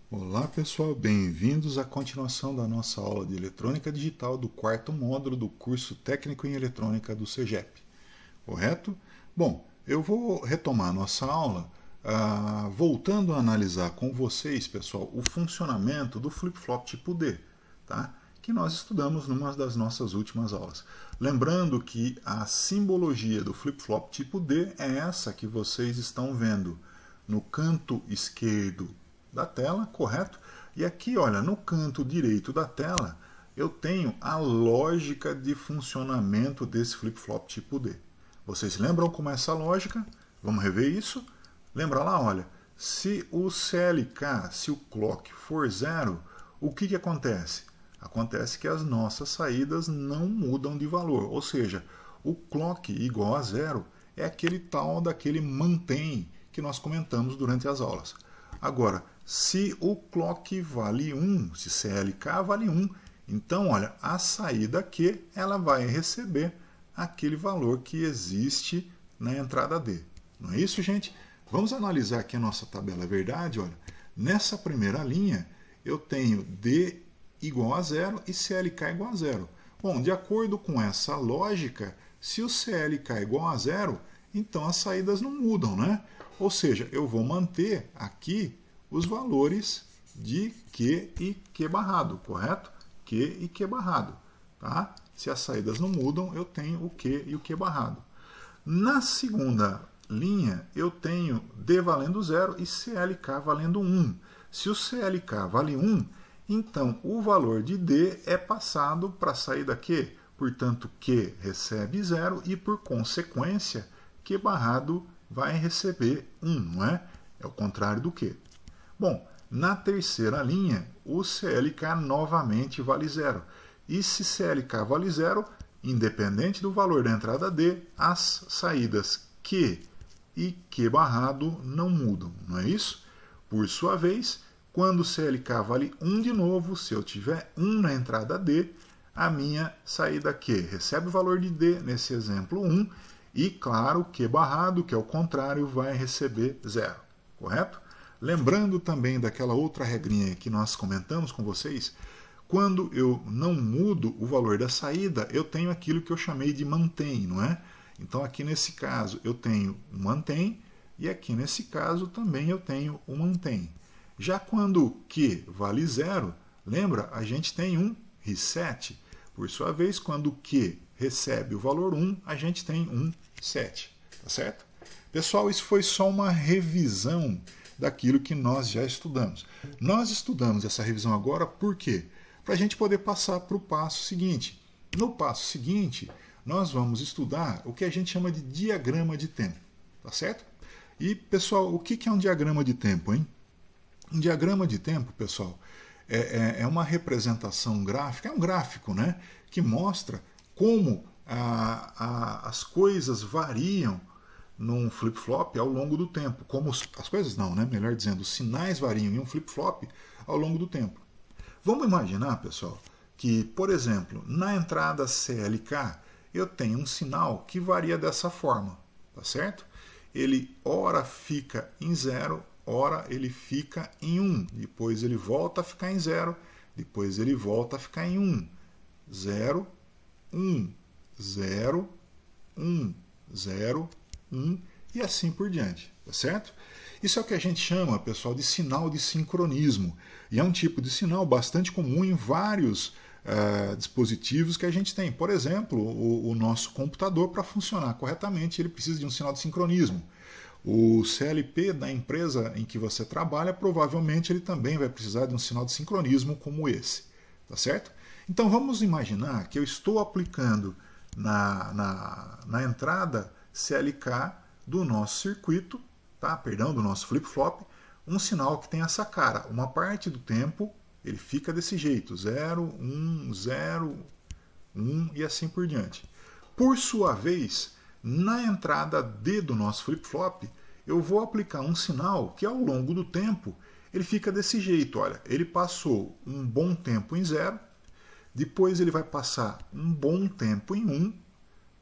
Olá pessoal, bem-vindos à continuação da nossa aula de eletrônica digital do quarto módulo do curso técnico em eletrônica do CEGEP, correto? Bom, eu vou retomar a nossa aula voltando a analisar com vocês, pessoal, o funcionamento do flip-flop tipo D, tá? Que nós estudamos numa das nossas últimas aulas. Lembrando que a simbologia do flip-flop tipo D é essa que vocês estão vendo no canto esquerdo da tela, correto? E aqui, olha, no canto direito da tela, eu tenho a lógica de funcionamento desse flip-flop tipo D. Vocês lembram como é essa lógica? Vamos rever isso? Lembra lá, olha, se o CLK, se o clock for zero, o que acontece? Acontece que as nossas saídas não mudam de valor, ou seja, o clock igual a zero é aquele tal daquele mantém que nós comentamos durante as aulas. Agora, se o clock vale 1, se CLK vale 1, então, olha, a saída Q ela vai receber aquele valor que existe na entrada D. Não é isso, gente? Vamos analisar aqui a nossa tabela verdade. Olha, nessa primeira linha, eu tenho D igual a zero e CLK igual a zero. Bom, de acordo com essa lógica, se o CLK é igual a zero, então as saídas não mudam, né? Ou seja, eu vou manter aqui os valores de Q e Q barrado, correto? Q e Q barrado, tá? Se as saídas não mudam, eu tenho o Q e o Q barrado. Na segunda linha, eu tenho D valendo 0 e CLK valendo 1. Se o CLK vale 1, então o valor de D é passado para a saída Q. Portanto, Q recebe 0 e, por consequência, Q barrado vai receber 1, não é? É o contrário do Q. Bom, na terceira linha, o CLK novamente vale 0. E se CLK vale 0, independente do valor da entrada D, as saídas Q e Q barrado não mudam, não é isso? Por sua vez, quando CLK vale 1 de novo, se eu tiver 1 na entrada D, a minha saída Q recebe o valor de D, nesse exemplo 1, e claro, Q barrado, que é o contrário, vai receber 0, correto? Lembrando também daquela outra regrinha que nós comentamos com vocês, quando eu não mudo o valor da saída, eu tenho aquilo que eu chamei de mantém, não é? Então aqui nesse caso eu tenho um mantém e aqui nesse caso também eu tenho um mantém. Já quando Q vale 0, lembra? A gente tem um reset. Por sua vez, quando Q recebe o valor 1, a gente tem um set. Tá certo? Pessoal, isso foi só uma revisão daquilo que nós já estudamos. Nós estudamos essa revisão agora por quê? Para a gente poder passar para o passo seguinte. No passo seguinte, nós vamos estudar o que a gente chama de diagrama de tempo. Tá certo? E, pessoal, o que é um diagrama de tempo, hein? Um diagrama de tempo, pessoal, é uma representação gráfica, é um gráfico, né? Que mostra como as coisas variam num flip-flop ao longo do tempo. Como as coisas não, né? Melhor dizendo, os sinais variam em um flip-flop ao longo do tempo. Vamos imaginar, pessoal, que, por exemplo, na entrada CLK eu tenho um sinal que varia dessa forma, tá certo? Ele ora fica em 0, ora ele fica em 1, depois ele volta a ficar em 0, depois ele volta a ficar em 1, 0, 1, 0, 1, 0, 1 e assim por diante, tá certo? Isso é o que a gente chama, pessoal, de sinal de sincronismo. E é um tipo de sinal bastante comum em vários dispositivos que a gente tem. Por exemplo, o nosso computador, para funcionar corretamente, ele precisa de um sinal de sincronismo. O CLP da empresa em que você trabalha, provavelmente ele também vai precisar de um sinal de sincronismo como esse, tá certo? Então vamos imaginar que eu estou aplicando na entrada CLK do nosso circuito, tá? Perdão, do nosso flip-flop, um sinal que tem essa cara. Uma parte do tempo ele fica desse jeito, 0, 1, 0, 1 e assim por diante. Por sua vez, na entrada D do nosso flip-flop, eu vou aplicar um sinal que ao longo do tempo ele fica desse jeito. Olha, ele passou um bom tempo em 0, depois ele vai passar um bom tempo em 1,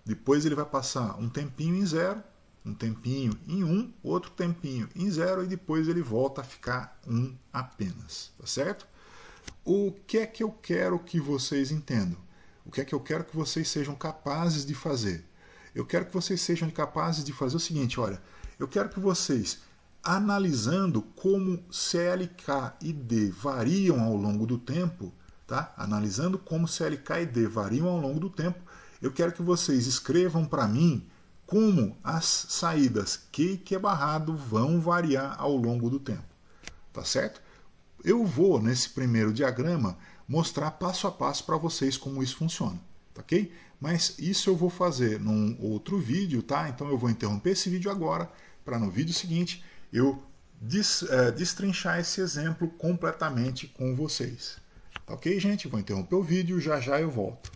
depois ele vai passar um tempinho em 0 um tempinho em 1, outro tempinho em 0 e depois ele volta a ficar 1 apenas, tá certo? O que é que eu quero que vocês entendam? O que é que eu quero que vocês sejam capazes de fazer? Eu quero que vocês sejam capazes de fazer o seguinte, olha, eu quero que vocês, analisando como CLK e D variam ao longo do tempo, tá? Analisando como CLK e D variam ao longo do tempo, eu quero que vocês escrevam para mim como as saídas Q e Q barrado vão variar ao longo do tempo, tá certo? Eu vou, nesse primeiro diagrama, mostrar passo a passo para vocês como isso funciona, tá ok? Mas isso eu vou fazer num outro vídeo, tá? Então eu vou interromper esse vídeo agora, para no vídeo seguinte eu destrinchar esse exemplo completamente com vocês. Tá ok, gente? Vou interromper o vídeo, já já eu volto.